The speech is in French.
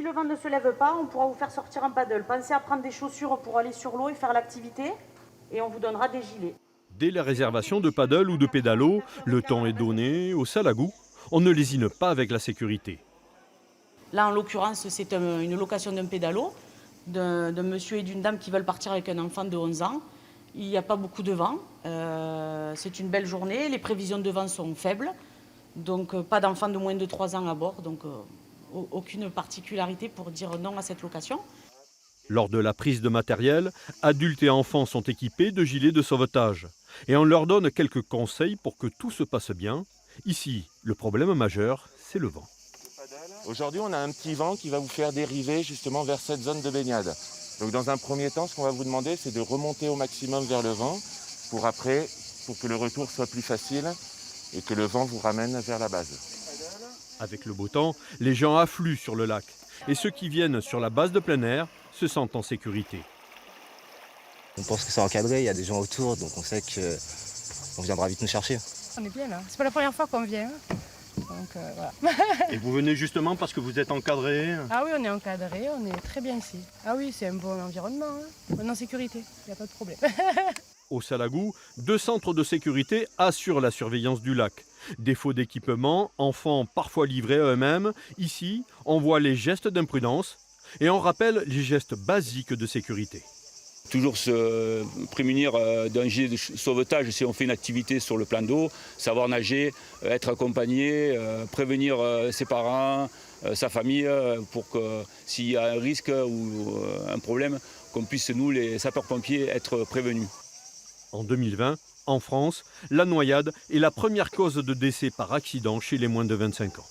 Si le vent ne se lève pas, on pourra vous faire sortir en paddle. Pensez à prendre des chaussures pour aller sur l'eau et faire l'activité, et on vous donnera des gilets. Dès la réservation de paddle ou de pédalo, le temps est donné au Salagou. On ne lésine pas avec la sécurité. Là, en l'occurrence, c'est une location d'un pédalo, d'un monsieur et d'une dame qui veulent partir avec un enfant de 11 ans. Il n'y a pas beaucoup de vent. C'est une belle journée. Les prévisions de vent sont faibles. Donc, pas d'enfants de moins de 3 ans à bord. Donc, aucune particularité pour dire non à cette location. Lors de la prise de matériel, adultes et enfants sont équipés de gilets de sauvetage. Et on leur donne quelques conseils pour que tout se passe bien. Ici, le problème majeur, c'est le vent. Aujourd'hui, on a un petit vent qui va vous faire dériver justement vers cette zone de baignade. Donc dans un premier temps, ce qu'on va vous demander, c'est de remonter au maximum vers le vent pour que le retour soit plus facile et que le vent vous ramène vers la base. Avec le beau temps, les gens affluent sur le lac. Et ceux qui viennent sur la base de plein air se sentent en sécurité. On pense que c'est encadré, il y a des gens autour, donc on sait qu'on viendra vite nous chercher. On est bien là, c'est pas la première fois qu'on vient. Donc voilà. Et vous venez justement parce que vous êtes encadré? Ah oui, on est encadré, on est très bien ici. Ah oui, c'est un bon environnement, hein. On est en sécurité, il n'y a pas de problème. Au Salagou, 2 centres de sécurité assurent la surveillance du lac. Défaut d'équipement, enfants parfois livrés à eux-mêmes. Ici, on voit les gestes d'imprudence et on rappelle les gestes basiques de sécurité. Toujours se prémunir d'un gilet de sauvetage si on fait une activité sur le plan d'eau, savoir nager, être accompagné, prévenir ses parents, sa famille, pour que s'il y a un risque ou un problème, qu'on puisse nous, les sapeurs-pompiers, être prévenus. En 2020, en France, la noyade est la première cause de décès par accident chez les moins de 25 ans.